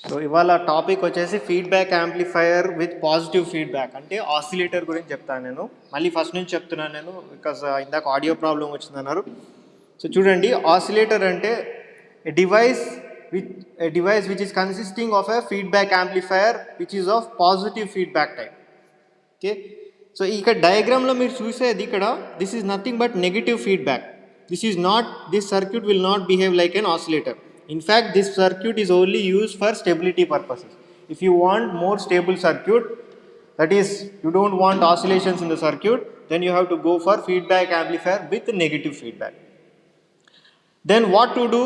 So ఇవాళ topic వచ్చేసి feedback amplifier with positive feedback అంటే ఆసిలేటర్ గురించి చెప్తాను నేను. మళ్ళీ ఫస్ట్ నుంచి చెప్తున్నాను నేను బికాస్ ఇందాక ఆడియో ప్రాబ్లం వచ్చిందన్నారు. సో చూడండి, ఆసిలేటర్ అంటే ఎ device which is consisting of a feedback amplifier which is of positive feedback type. Okay, so ఇక్కడ డయాగ్రామ్లో మీరు చూసేది ఇక్కడ this is nothing but negative feedback. This circuit will not behave like an oscillator. In fact, this circuit is only used for stability purposes. If you want more stable circuit, that is, you don't want oscillations in the circuit, then you have to go for feedback amplifier with negative feedback. Then what to do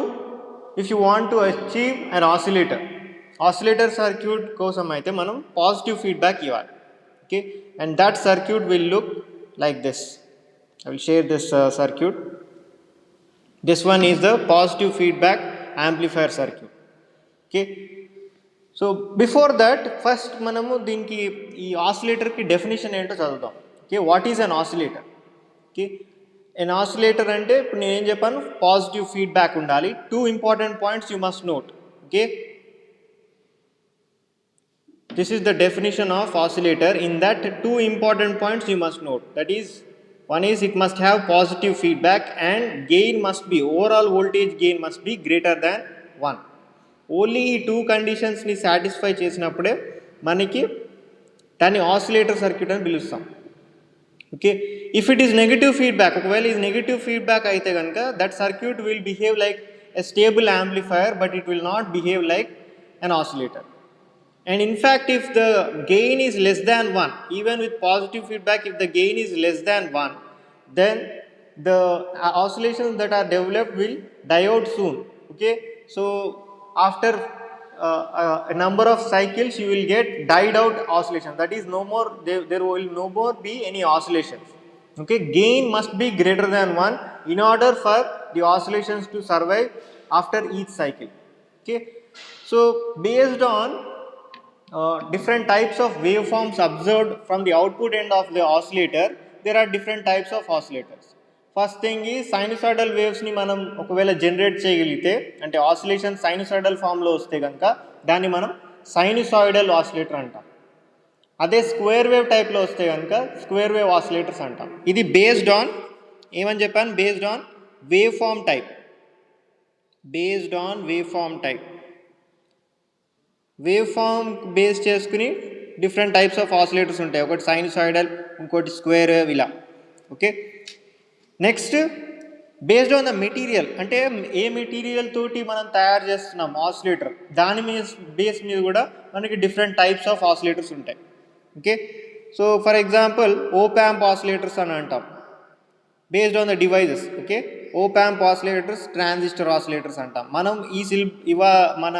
if you want to achieve an oscillator circuit kosam aithe manam positive feedback ivali. Okay, and that circuit will look like this. I will share this circuit. This one is the positive feedback amplifier circuit. Okay, so before that first manamu deenki ee oscillator ki definition ento chadudam. Okay, what is an oscillator? Okay, an oscillator ante ippudu nenu em cheppanu positive feedback undali. Two important points you must note. Okay, this is the definition of oscillator. In that, two important points you must note. That is, one is it must have positive feedback and gain must be, overall voltage gain must be greater than 1. Only ఈ two కండిషన్స్ని satisfy చేసినప్పుడే మనకి దాన్ని oscillator circuit అని పిలుస్తాం. Okay, if it is negative feedback, ఒకవేళ ఇది negative feedback అయితే కనుక that circuit will behave like a stable amplifier but it will not behave like an oscillator. And in fact, if the gain is less than 1, even with positive feedback, if the gain is less than 1, then the oscillations that are developed will die out soon. Okay, so after a number of cycles, you will get died out oscillation. That is, no more, there will no more be any oscillations. Okay, gain must be greater than 1 in order for the oscillations to survive after each cycle. Okay, so based on different types of waveforms observed from the output end of the oscillator, there are different types of oscillators. First thing is sinusoidal waves ni manam okavela generate cheyagalite ante oscillation sinusoidal form lo vaste ganaka danni manam sinusoidal oscillator antam. Ade square wave type lo vaste ganaka square wave oscillators antam. Idi based on emani cheppanu, based on waveform type. Based on waveform type, wave form base చేసుకుని different types of oscillators ఉంటాయి. ఒకటి sinusoidal, ఇంకోటి square wave, ఇలా. Okay, next based on the material, అంటే ఏ material తోటి మనం తయారు చేస్తున్నాం ఆసిలేటర్, దాని మీద బేస్ మీద కూడా మనకి డిఫరెంట్ టైప్స్ ఆఫ్ ఆసిలేటర్స్ ఉంటాయి. Okay, so for example op amp oscillators అని అంటాం based on the devices. Okay, op amp oscillators, transistor oscillators అంటాం. మనం మన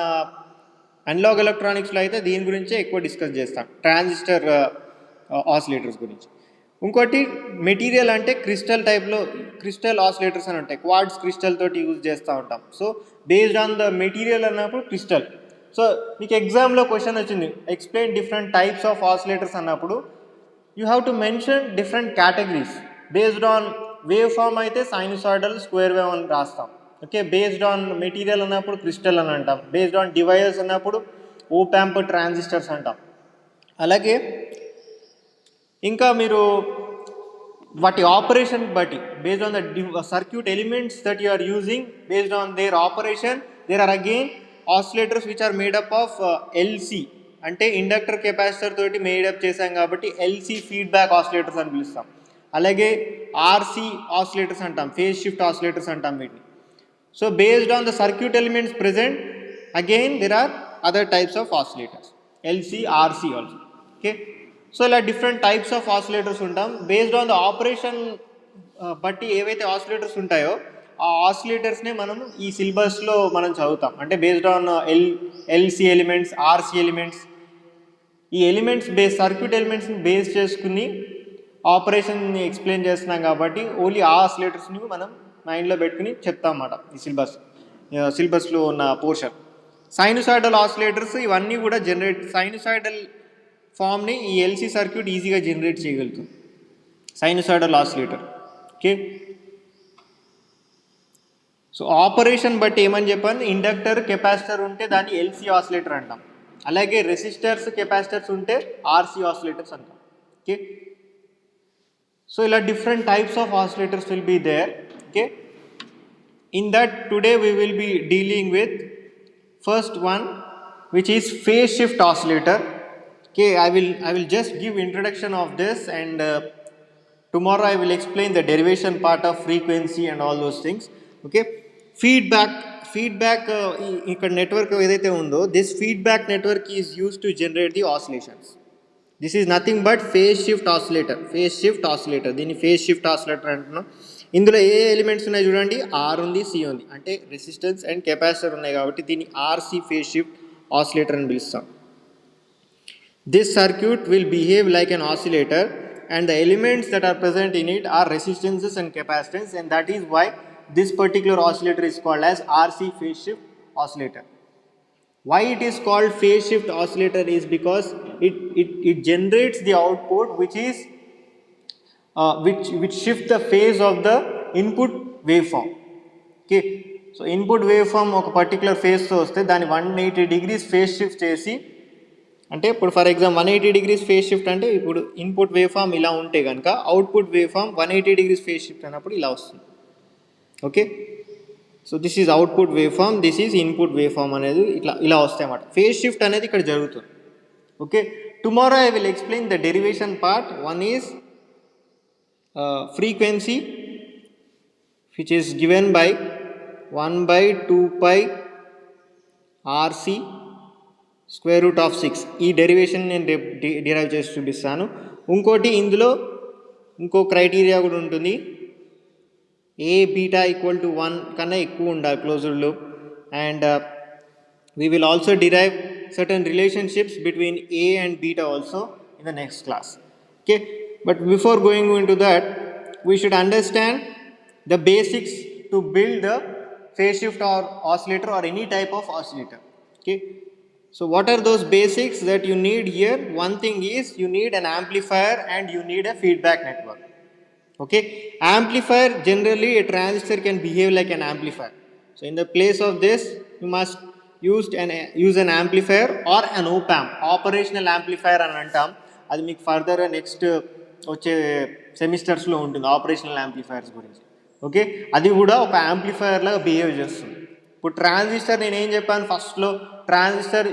అనలాగ్ ఎలక్ట్రానిక్స్లో అయితే దీని గురించే ఎక్కువ డిస్కస్ చేస్తాం, ట్రాన్సిస్టర్ ఆసిలేటర్స్ గురించి. ఇంకోటి మెటీరియల్ అంటే క్రిస్టల్ టైప్లో క్రిస్టల్ ఆసిలేటర్స్ అని ఉంటాయి, క్వార్ట్జ్ క్రిస్టల్ తోటి యూజ్ చేస్తూ ఉంటాం. So based on the material అన్నప్పుడు క్రిస్టల్. సో మీకు ఎగ్జామ్లో క్వశ్చన్ వచ్చింది, explain different types of oscillators అన్నప్పుడు you have to mention different categories. Based on wave form అయితే సైనుసాయిడల్, స్క్వేర్ వేవ్ అని రాస్తాం. ఓకే, బేస్డ్ ఆన్ మెటీరియల్ అన్నప్పుడు క్రిస్టల్ అని అంటాం. బేస్డ్ ఆన్ డివైజెస్ అన్నప్పుడు ఓప్ యాంప్, ట్రాన్సిస్టర్స్ అంటాం. అలాగే ఇంకా మీరు వాటి ఆపరేషన్ బట్టి based on the circuit elements that you are using, based on their operation there are again oscillators which are made up of LC, అంటే ఇండక్టర్ కెపాసిటర్ తోటి మేడప్ చేసాం కాబట్టి ఎల్సి ఫీడ్బ్యాక్ ఆసిలేటర్స్ అని పిలుస్తాం. అలాగే ఆర్సి ఆసిలేటర్స్ అంటాం, phase shift oscillators అంటాం వీటిని. So based on the circuit elements present, again there are other types of oscillators, LC, RC also. Okay, so ఇలా different types of oscillators ఉంటాం. Based on the operation బట్టి ఏవైతే oscillators ఉంటాయో ఆ ఆసిలేటర్స్నే మనం ఈ సిలబస్లో మనం చదువుతాం. అంటే based on LC elements, RC elements, ఈ ఎలిమెంట్స్ సర్క్యూట్ ఎలిమెంట్స్ని బేస్ చేసుకుని ఆపరేషన్ని ఎక్స్ప్లెయిన్ చేస్తున్నాం కాబట్టి ఓన్లీ ఆ ఆసిలేటర్స్ని మనం మైండ్లో పెట్టుకుని చెప్తాం అన్నమాట ఈ సిలబస్లో ఉన్న పోర్షన్. సైనుసాయిడల్ ఆసిలేటర్స్ ఇవన్నీ కూడా సైనుసాయిడల్ ఫామ్ని ఈ ఎల్సి సర్క్యూట్ ఈజీగా జనరేట్ చేయగలుగుతుంది, sinusoidal oscillator. Okay, so operation బట్టి ఏమని చెప్పాను, ఇండక్టర్ కెపాసిటర్ ఉంటే దాన్ని ఎల్సి ఆసిలేటర్ అంటాం, అలాగే రెసిస్టర్స్ కెపాసిటర్స్ ఉంటే ఆర్సి ఆసిలేటర్స్ అంటాం. ఓకే, సో ఇలా different types of oscillators will be there. Okay, in that today we will be dealing with first one, which is phase shift oscillator. Okay, I will just give introduction of this, and tomorrow I will explain the derivation part of frequency and all those things. Okay, feedback ఇక్కడ network ఏదైతే ఉందో, this feedback network is used to generate the oscillations. This is nothing but phase shift oscillator. దీన్ని phase shift oscillator అంటున్నాం. ఇందులో ఏ elements ఉన్నాయి చూడండి, are ఉంది, C ఉంది, అంటే రెసిస్టెన్స్ అండ్ కెపాసిటర్ ఉన్నాయి కాబట్టి దీన్ని ఆర్సి ఫేజ్ షిఫ్ట్ ఆసిలేటర్ అని పిలుస్తాం. This circuit will behave like an oscillator and the elements that are present in it are resistances and capacitance, and that is why this particular oscillator is called as RC phase shift oscillator. Why it is called phase shift oscillator is because it generates the output which is which shift the phase of the input waveform. Okay, so input waveform ఒక particular phase తో వస్తే దాన్ని 180 degrees phase shift చేసి, అంటే ఇప్పుడు for example 180 degrees phase shift అంటే ఇప్పుడు input wave form ఇలా ఉంటే కనుక output wave form 180 degrees phase shift అన్నప్పుడు ఇలా వస్తుంది. Okay, so this is output wave form, this is input wave form అనేది ఇలా వస్తాయి అన్నమాట. ఫేజ్ షిఫ్ట్ అనేది ఇక్కడ జరుగుతుంది. Okay, tomorrow I will explain the derivation part. One is frequency which is given by 1/2 pi RC square root of 6. ఈ derivation నేను derive చేసి చూపిస్తాను. ఇంకోటి ఇందులో ఇంకో క్రైటీరియా కూడా ఉంటుంది, ఏ బీటా ఈక్వల్ టు 1 కన్నా ఎక్కువ ఉండాలి closed loop, and we will also derive certain relationships between A and beta also in the next class. Okay, but before going into that, we should understand the basics to build the phase shift or oscillator or any type of oscillator. Okay, so what are those basics that you need here? One thing is you need an amplifier and you need a feedback network. Okay, amplifier, generally a transistor can behave like an amplifier. So in the place of this you must use an amplifier or an op-amp, operational amplifier అని అంటాం. అది మీకు ఫర్దర్గా next వచ్చే సెమిస్టర్స్లో ఉంటుంది operational amplifiers గురించి. Okay, అది కూడా ఒక యాంప్లిఫైయర్ లాగా బిహేవ్ చేస్తుంది. ఇప్పుడు ట్రాన్సిస్టర్ నేనేం చెప్పాను ఫస్ట్లో, transistor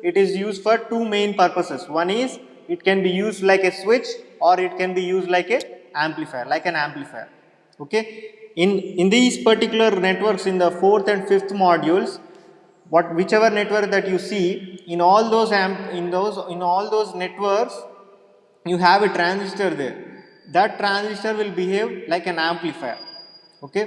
it is use for two main purposes. One is it can be use like a switch or it can be use like an amplifier. Okay, in these particular networks, in the 4th and 5th modules, whichever network that you see, in all those networks you have a transistor there. That transistor will behave like an amplifier. Okay,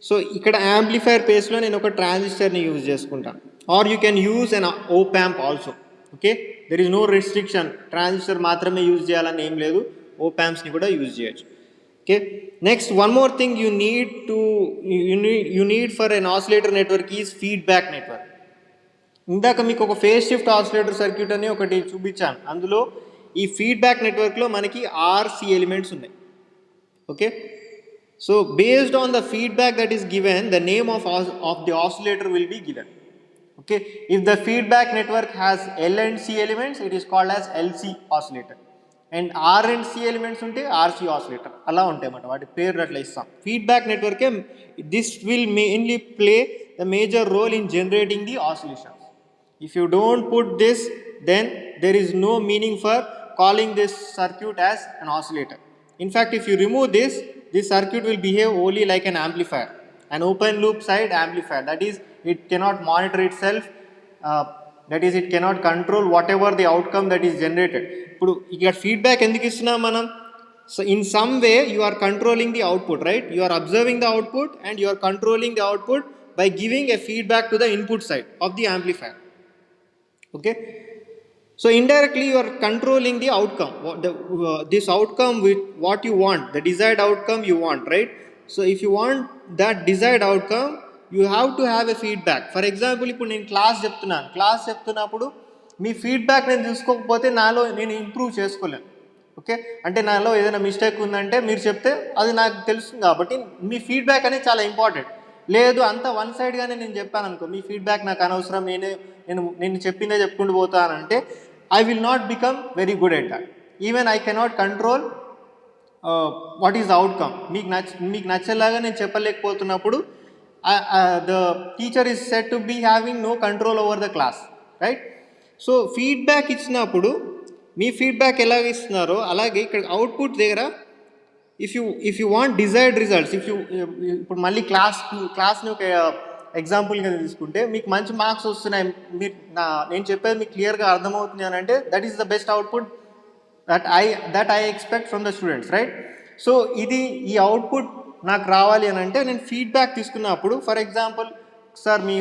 so ikkada amplifier place lo nenu oka transistor ni use cheskunta, or you can use an op amp also. Okay, there is no restriction, transistor maatrame use cheyalani em ledu, op amps ni kuda use cheyochu. Okay, next one more thing you need for an oscillator network is feedback network. ఇందాక మీకు ఒక phase shift oscillator circuit అని ఒకటి చూపించాను. అందులో ఈ feedback నెట్వర్క్లో మనకి ఆర్సి ఎలిమెంట్స్ ఉన్నాయి. Okay, so based on the feedback that is given, the name of the oscillator will be given. Okay, if the feedback network has L and C elements, it is called as LC oscillator, and R and C elements ఉంటే RC oscillator. అలా ఉంటాయి అన్నమాట, వాటి పేర్లు అట్లా ఇస్తాం. Feedback నెట్వర్కే this will mainly play the major role in generating the oscillations. If you don't put this, then there is no meaning for calling this circuit as an oscillator. In fact, if you remove this circuit will behave only like an amplifier, an open loop side amplifier. That is, it cannot monitor itself, that is, it cannot control whatever the outcome that is generated. ఇప్పుడు ఇక్కడ feedback ఎందుకు ఇస్తున్నాం మనం? So in some way you are controlling the output, right? You are observing the output and you are controlling the output by giving a feedback to the input side of the amplifier. Okay, so indirectly you are controlling the outcome, this outcome with what you want, the desired outcome you want, right? So if you want that desired outcome, you have to have a feedback. For example, ఇప్పుడు నేను class చెప్తున్నప్పుడు మీ feedback నేను తీసుకోకపోతే నాలో నేను improve చేసుకోలేను. Okay, అంటే నాలో ఏదైనా మిస్టేక్ ఉందంటే మీరు చెప్తే అది నాకు తెలుస్తుంది. కాబట్టి మీ ఫీడ్బ్యాక్ అనేది చాలా ఇంపార్టెంట్. లేదు అంత వన్ సైడ్గానే నేను చెప్పాను అనుకో, మీ ఫీడ్బ్యాక్ నాకు అనవసరం, నేను చెప్పిందే చెప్పుకుంటూ పోతానంటే I will not become very good at that. Even I cannot control what is the outcome. మీకు నచ్చేలాగా నేను చెప్పలేకపోతున్నప్పుడు the teacher is set to be having no control over the class, right? So feedback ఇచ్చినప్పుడు మీ feedback ఎలాగ ఇస్తున్నారో అలాగే ఇక్కడ అవుట్పుట్ దగ్గర if you want desired results, ఇప్పుడు మళ్ళీ క్లాస్ని ఒక ఎగ్జాంపుల్గా తీసుకుంటే మీకు మంచి మార్క్స్ వస్తున్నాయి, నేను చెప్పేది మీకు క్లియర్గా అర్థమవుతుంది అని అంటే that is the best output that I expect from the students, right? So ఈ అవుట్పుట్ నాకు రావాలి అని అంటే నేను ఫీడ్బ్యాక్ తీసుకున్నప్పుడు, for example sir me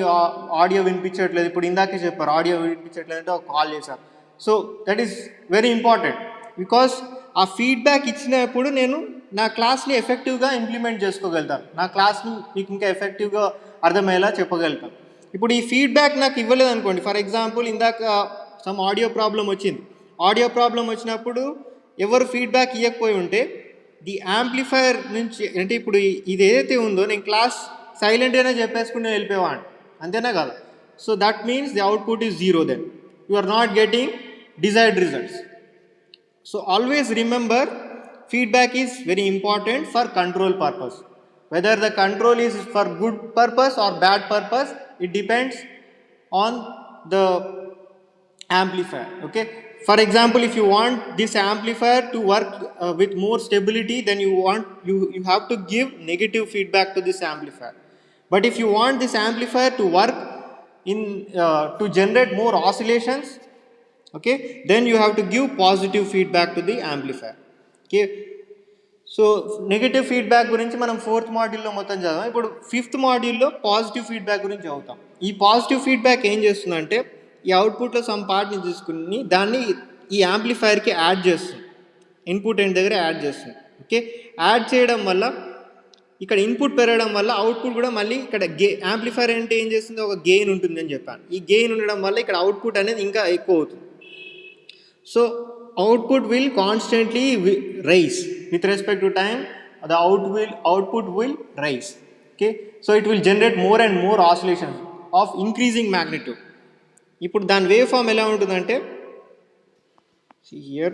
audio వినిపించట్లేదు, ఇప్పుడు ఇందాకే చెప్పారు ఆడియో వినిపించట్లేదు అంటే ఒక కాల్ చేశారు. So that is very important because ఆ ఫీడ్బ్యాక్ ఇచ్చినప్పుడు నేను నా క్లాస్ని ఎఫెక్టివ్గా ఇంప్లిమెంట్ చేసుకోగలుగుతాను, నా క్లాస్ని మీకు ఇంకా ఎఫెక్టివ్గా అర్థమయ్యేలా చెప్పగలుగుతాను. ఇప్పుడు ఈ ఫీడ్బ్యాక్ నాకు ఇవ్వలేదు అనుకోండి, ఫర్ ఎగ్జాంపుల్ ఇందాక సమ్ ఆడియో ప్రాబ్లం వచ్చింది, ఆడియో ప్రాబ్లం వచ్చినప్పుడు ఎవరు ఫీడ్బ్యాక్ ఇవ్వకపోయి ఉంటే ది యాంప్లిఫైయర్ నుంచి, అంటే ఇప్పుడు ఇది ఏదైతే ఉందో నేను క్లాస్ సైలెంట్గానే చెప్పేసుకుని వెళ్ళిపోయేవాడిని, అంతేనా కదా? So that means the output is zero, then you are not getting desired results. So always remember, feedback is very important for control purpose. Whether the control is for good purpose or bad purpose, it depends on the amplifier. Okay, for example, if you want this amplifier to work with more stability, then you have to give negative feedback to this amplifier. But if you want this amplifier to work to generate more oscillations, okay, then you have to give positive feedback to the amplifier. Okay, so negative feedback గురించి మనం 4th మాడ్యూల్లో మొత్తం చదవం. ఇప్పుడు 5th మాడ్యూల్లో positive feedback గురించి చదువుతాం. ఈ positive feedback ఏం చేస్తుందంటే ఈ అవుట్పుట్లో సమ్ పార్ట్ని తీసుకుని దాన్ని ఈ యాంప్లిఫైర్కి యాడ్ చేస్తుంది, ఇన్పుట్ ఎండ్ దగ్గర యాడ్ చేస్తుంది. ఓకే, యాడ్ చేయడం వల్ల ఇక్కడ ఇన్పుట్ పెరగడం వల్ల అవుట్పుట్ కూడా మళ్ళీ ఇక్కడ యాంప్లిఫైర్ అంటే ఏం చేస్తుంది, ఒక గెయిన్ ఉంటుంది అని చెప్పాను. ఈ గెయిన్ ఉండడం వల్ల ఇక్కడ అవుట్పుట్ అనేది ఇంకా ఎక్కువ అవుతుంది. So output will constantly rise with respect to time. The output will rise. Okay, so it will generate more and more oscillations of increasing magnitude. ఇప్పుడు దాని వేవ్ ఫామ్ ఎలా ఉంటుందంటే, see here,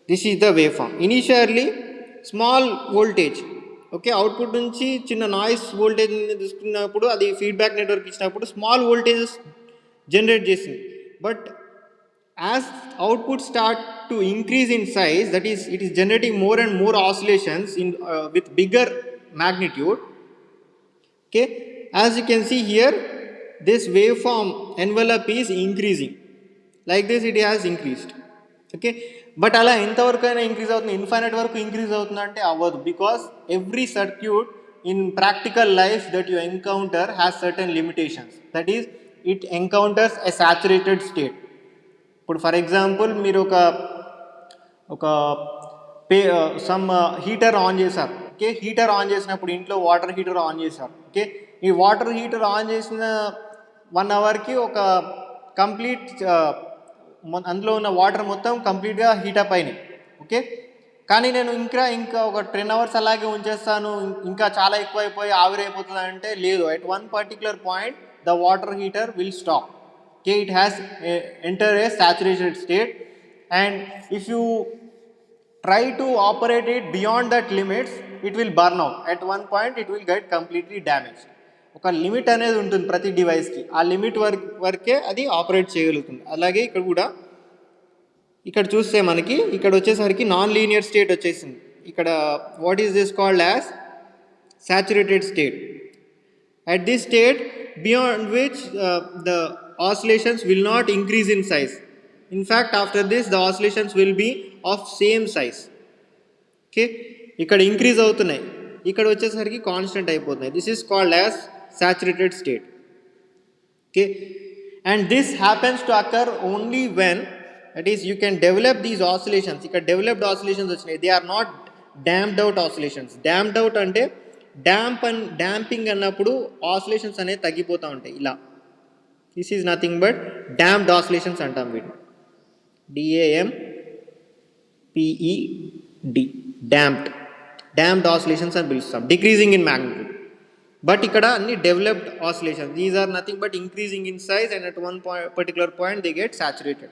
this is the wave form. Initially small voltage, okay, output నుంచి చిన్న noise voltage తీసుకున్నప్పుడు అది feedback network ఇచ్చినప్పుడు small voltages generate చేసింది. But as output start to increase in size, that is it is generating more and more oscillations with bigger magnitude. Okay, as you can see here, this waveform envelope is increasing like this, it has increased. Okay, but ala enta varaku aina increase avutundi, infinite varaku increase avutunda ante avvadu, because every circuit in practical life that you encounter has certain limitations. That is, it encounters a saturated state. ఇప్పుడు for example మీరు ఒక some heater on చేశారు. Okay, heater on చేసినప్పుడు ఇంట్లో water heater on చేశారు. Okay, ఈ water heater on చేసిన 1 అవర్కి ఒక కంప్లీట్ అందులో ఉన్న వాటర్ మొత్తం కంప్లీట్గా హీటప్ అయినాయి. ఓకే, కానీ నేను ఇంకా ఒక 10 అవర్స్ అలాగే ఉంచేస్తాను, ఇంకా చాలా ఎక్కువైపోయి ఆవిరైపోతుంది అంటే లేదు. At one particular point the water heater will stop. Okay, it has entered a saturated state, and if you try to operate it beyond that limits, it will burn out. At one point it will get completely damaged. ఒక limit అనేది ఉంటుంది ప్రతి డివైస్కి, ఆ limit వరకే అది operate చేయగలుగుతుంది. అలాగే ఇక్కడ కూడా ఇక్కడ చూస్తే మనకి ఇక్కడ వచ్చేసరికి నాన్ లీనియర్ స్టేట్ వచ్చేసింది. ఇక్కడ what is this called as saturated state. At this state, beyond which the oscillations will not increase in size. In fact, after this the oscillations will be of same size. Okay, ఇక్కడ increase అవుతున్నాయి, ఇక్కడ వచ్చేసరికి constant అయిపోతున్నాయి. This is called as saturated state. Okay, and this happens to occur only when, that is, you can develop these oscillations. ఇక్కడ developed oscillations వచ్చినాయి, they are not damped out oscillations. Damped out అంటే damping అన్నప్పుడు oscillations అనేవి తగ్గిపోతూ ఉంటాయి ఇలా. This is nothing but damped oscillations అంటాం వీటిని, DAMPED, డాంప్డ్ ఆసిలేషన్స్ అని పిలుస్తాం. Decreasing in magnitude. But ikkada anni developed oscillations. These are nothing but increasing in size, and at one particular point they get saturated,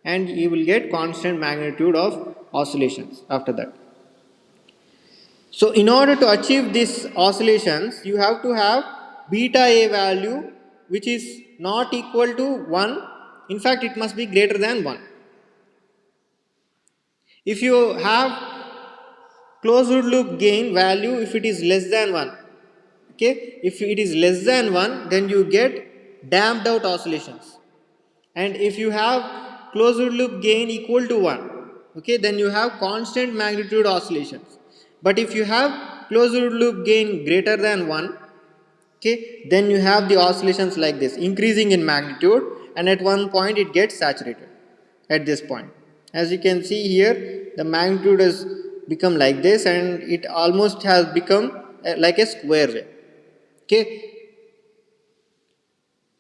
and you will get constant magnitude of oscillations after that. So in order to achieve these oscillations, you have to have beta A value which is not equal to 1. In fact, it must be greater than 1. If you have closed loop gain value, if it is less than 1, okay, if it is less than 1, then you get damped out oscillations. And if you have closed loop gain equal to 1, okay, then you have constant magnitude oscillations. But if you have closed loop gain greater than 1, okay, then you have the oscillations like this, increasing in magnitude, and at one point it gets saturated at this point. As you can see here, the magnitude has become like this, and it almost has become like a square wave. Okay,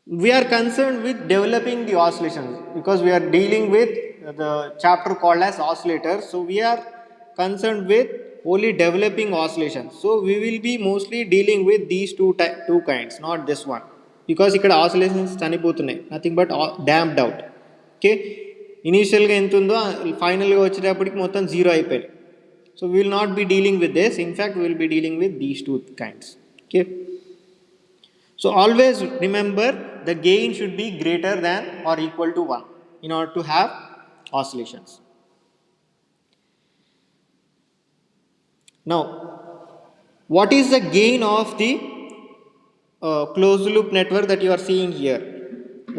we are concerned with developing the oscillations because we are dealing with the chapter called as oscillators. So we are concerned with only developing oscillations. So we will be mostly dealing with these two kinds, not this one, because ఇక్కడ oscillations చనిపోతున్నాయి, nothing but damped out. Okay, ఇనీషియల్గా ఎంత ఉందో ఫైనల్గా వచ్చేటప్పటికి మొత్తం zero అయిపోయింది. So we will not be dealing with this. In fact, we will be dealing with these two kinds. Okay. So always remember the gain should be greater than or equal to 1 in order to have oscillations. Now, what is the gain of the closed loop network that you are seeing here?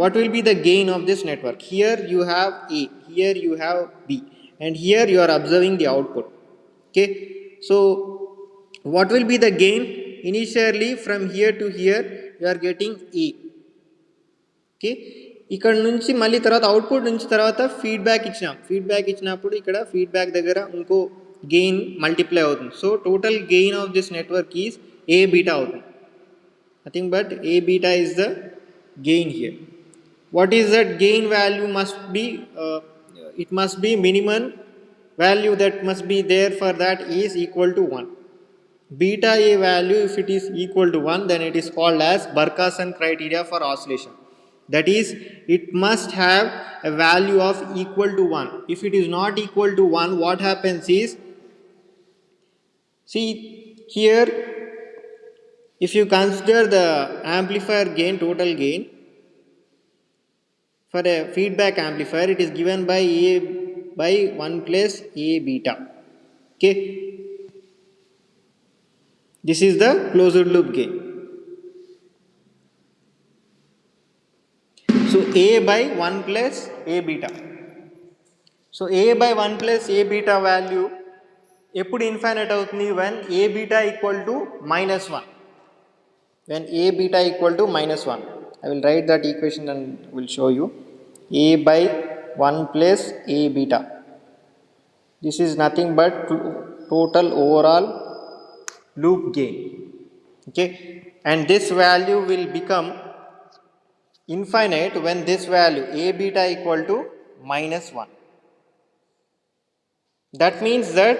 What will be the gain of this network? Here you have A, here you have B, and here you are observing the output. Okay, so what will be the gain? Initially from here to here you are getting A. Okay, ఇక్కడ నుంచి మళ్ళీ తర్వాత output నుంచి తర్వాత feedback ఇచ్చినప్పుడు ఇక్కడ feedback దగ్గర ఇంకో గెయిన్ మల్టిప్లై అవుతుంది. So total gain of this network is A beta అవుతుంది. Nothing but A beta is the gain here. What is that gain value? Must be it must be minimum value that must be there for that is equal to 1. Beta A value, if it is equal to 1, then it is called as Barkhasan criteria for oscillation. That is, it must have a value of equal to 1. If it is not equal to 1, what happens is, see here, if you consider the amplifier gain, total gain for a feedback amplifier, it is given by A by 1 plus A beta. Okay, this is the closed loop gain. So A by 1 plus A beta. So A by 1 plus A beta value ఎప్పుడు infinite అవుతుంది? when A beta equal to -1. When A beta equal to -1. I will write that equation and will show you. A by 1 plus A beta. This is nothing but total overall loop gain. Okay, and this value will become infinite when this value A beta equal to -1. That means that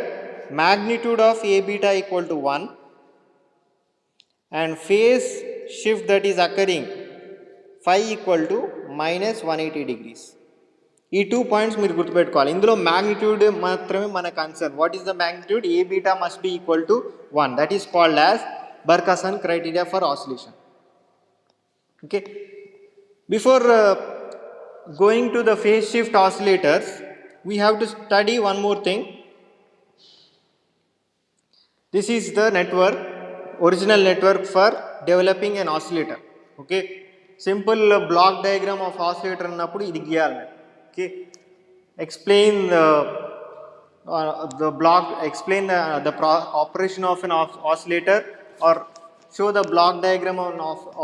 magnitude of A beta equal to 1 and phase shift that is occurring phi equal to -180 degrees. ఈ 2 points మీరు గుర్తుపెట్టుకోవాలి. ఇందులో magnitude మాత్రమే మన concern. What is the magnitude? A beta must be equal to 1. That is called as Barkhausen criteria for oscillation. Okay, before going to the phase shift oscillators, we have to study one more thing. This is the network, original network for developing an oscillator. Okay, simple block diagram of oscillator అన్నప్పుడు ఇది గీయాలి. Okay, explain the block, explain the operation of an oscillator, or show the block diagram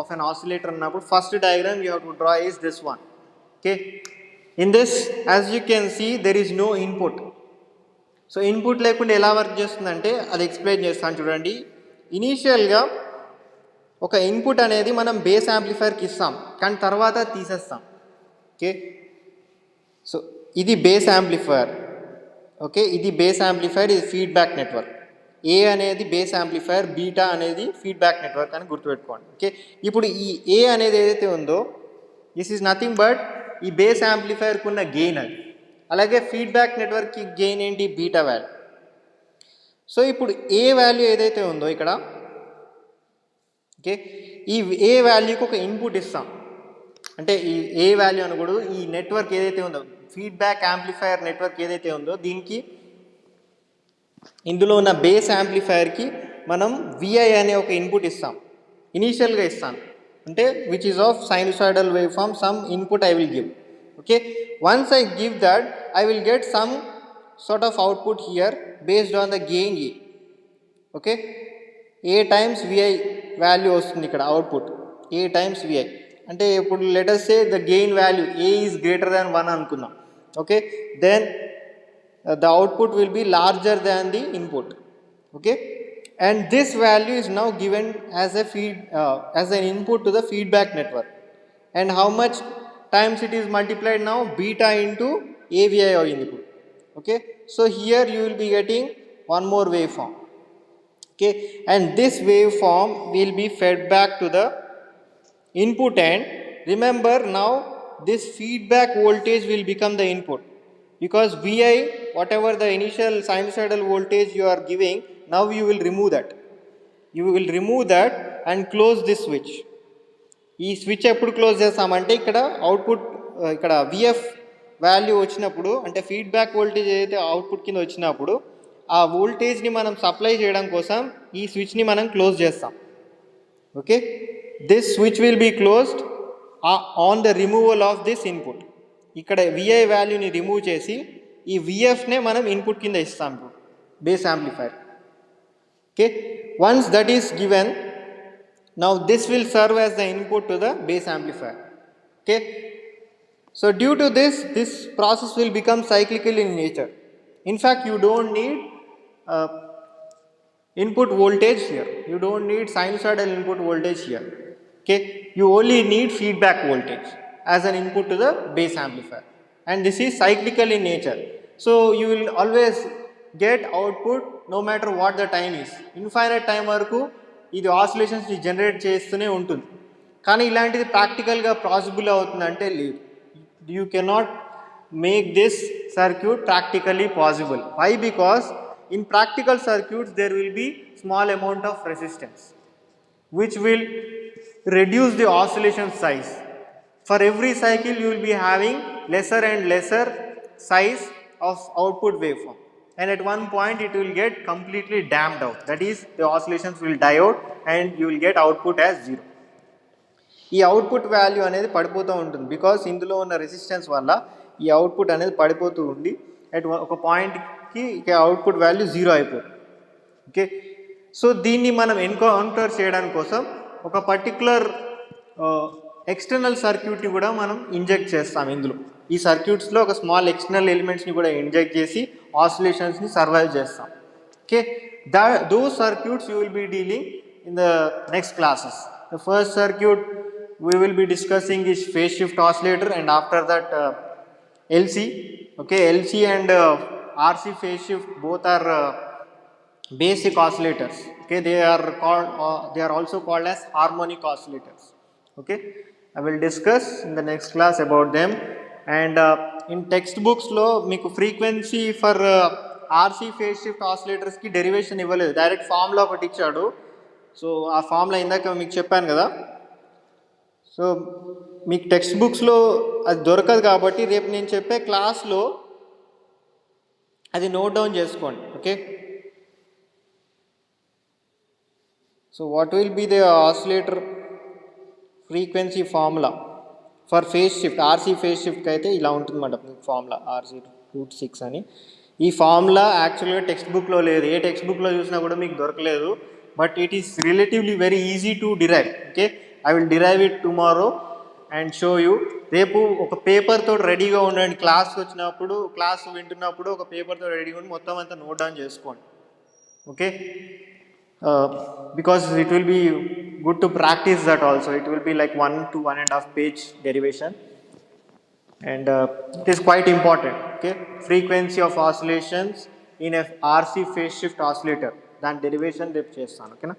of an oscillator అన్నప్పుడు first diagram you have to draw is this one. Okay, in this, as you can see, there is no input. So input లేకుండా ఎలా work చేస్తుందంటే అది explain చేస్తాను చూడండి. ఇనీషియల్గా ఒక input అనేది మనం బేస్ యాంప్లిఫైర్కి ఇస్తాం, కానీ తర్వాత తీసేస్తాం. ఓకే, సో ఇది బేస్ యాంప్లిఫైర్. ఓకే, ఇది బేస్ యాంప్లిఫైర్, ఇది ఫీడ్బ్యాక్ నెట్వర్క్. ఏ అనేది బేస్ యాంప్లిఫైయర్, బీటా అనేది ఫీడ్బ్యాక్ నెట్వర్క్ అని గుర్తుపెట్టుకోండి. ఓకే, ఇప్పుడు ఈ ఏ అనేది ఏదైతే ఉందో దిస్ ఈజ్ నథింగ్ బట్ ఈ బేస్ యాంప్లిఫైయర్కి ఉన్న గెయిన్ అది. అలాగే ఫీడ్బ్యాక్ నెట్వర్క్కి గెయిన్ ఏంటి, బీటా వాల్యూ. సో ఇప్పుడు ఏ వాల్యూ ఏదైతే ఉందో ఇక్కడ, ఓకే, ఈ ఏ వాల్యూకి ఒక ఇన్పుట్ ఇస్తాం. అంటే ఈ ఏ వాల్యూ అనకూడదు, ఈ నెట్వర్క్ ఏదైతే ఉందో ఫీడ్బ్యాక్ యాంప్లిఫైయర్ నెట్వర్క్ ఏదైతే ఉందో దీనికి ఇందులో ఉన్న బేస్ యాంప్లిఫైయర్కి మనం విఐ అనే ఒక ఇన్పుట్ ఇస్తాం, ఇనీషియల్గా ఇస్తాను. అంటే which is of sinusoidal wave form, some input I will give. Okay, once I give that I will get some sort of output here based on the gain A. Okay, A times Vi value వస్తుంది ఇక్కడ output, A times Vi. అంటే ఇప్పుడు let us say the gain value A is greater than 1 అనుకుందాం. Okay, then the output will be larger than the input. Okay, and this value is now given as a feed as an input to the feedback network. And how much times it is multiplied now, beta into AVI అయింది ఇప్పుడు. Okay, so here you will be getting one more waveform. Okay, and this waveform will be fed back to the input end. Remember, now this feedback voltage will become the input, because Vi, whatever the initial sinusoidal voltage you are giving, now you will remove that. You will remove that and close this switch. ఈ switch ఎప్పుడు close చేస్తామంటే ఇక్కడ output, ఇక్కడ VF value వచ్చినప్పుడు, అంటే feedback voltage ఏదైతే output కింద వచ్చినప్పుడు ఆ వోల్టేజ్ని మనం సప్లై చేయడం కోసం ఈ స్విచ్ని మనం క్లోజ్ చేస్తాం. Okay, this switch will be closed on the removal of this input. ఇక్కడ విఐ వాల్యూని రిమూవ్ చేసి ఈ విఎఫ్నే మనం ఇన్పుట్ కింద ఇస్తాం ఇప్పుడు base amplifier. Okay, once that is given, now this will serve as the input to the base amplifier. Okay, so due to this process will become cyclical in nature. In fact, you don't need input voltage here, you don't need sinusoidal input voltage here. Okay, you only need feedback voltage as an input to the base amplifier, and this is cyclical in nature. So you will always get output no matter what the time is. Infinite time వరకు ఇది ఆసిలేషన్స్ని generate చేస్తూనే ఉంటుంది. కానీ ఇలాంటిది ప్రాక్టికల్గా possible అవుతుందంటే లేదు. You cannot make this circuit practically possible. Why? Because in practical circuits there will be small amount of resistance which will reduce the oscillation size. For every cycle you will be having lesser and lesser size of output waveform, and at one point it will get completely damped out, that is the oscillations will die out and you will get output as 0. ఈ output value అనేది పడిపోతూ ఉంటుంది, because ఇందులో ఉన్న resistance వల్ల ఈ output అనేది పడిపోతూ ఉండి అట్ ఒక పాయింట్కి అవుట్పుట్ వాల్యూ 0 అయిపోతుంది. ఓకే, సో దీన్ని మనం ఎన్కౌంటర్ చేయడం కోసం ఒక పర్టికులర్ ఎక్స్టర్నల్ సర్క్యూట్ని కూడా మనం ఇంజెక్ట్ చేస్తాం ఇందులో. ఈ సర్క్యూట్స్లో ఒక స్మాల్ ఎక్స్టర్నల్ ఎలిమెంట్స్ని కూడా ఇంజెక్ట్ చేసి ఆసిలేషన్స్ని సర్వైవ్ చేస్తాం. Okay, those circuits you will be dealing in the next classes. The first circuit we will be discussing is phase shift oscillator, and after that LC. Okay, LC and RC phase shift both are basic oscillators. Okay, they are also called as harmonic oscillators. Okay, I will discuss in the next class about them. And in textbooks lo meeku frequency for RC phase shift oscillators ki derivation ఇవ్వలేదు, direct formula ఒకటి ఇచ్చాడు. So ఆ formula ఇందాక మీకు చెప్పాను కదా, so మీకు text బుక్స్లో అది దొరకదు కాబట్టి రేపు నేను చెప్పే క్లాస్లో అది నోట్ డౌన్ చేసుకోండి. Okay, so what will be the oscillator frequency formula for phase shift, RC phase షిఫ్ట్కి అయితే ఇలా ఉంటుందన్నమాట మీకు ఫార్ములా RC√6 అని. ఈ ఫార్ములా యాక్చువల్గా టెక్స్ట్ బుక్లో లేదు, ఏ టెక్స్ట్ బుక్లో చూసినా కూడా మీకు దొరకలేదు, but it is relatively very easy to derive. Okay, I will derive it tomorrow and show you. రేపు ఒక పేపర్తో రెడీగా ఉండండి, క్లాస్కి వచ్చినప్పుడు, క్లాస్ వింటున్నప్పుడు ఒక పేపర్తో రెడీగా ఉండి మొత్తం అంతా నోట్ డౌన్ చేసుకోండి. Okay, because it will be good to practice that also. It will be like 1 to 1.5 page derivation, and it is quite important. Okay, frequency of oscillations in a RC phase shift oscillator, దాని derivation రేపు చేస్తాను, ఓకేనా.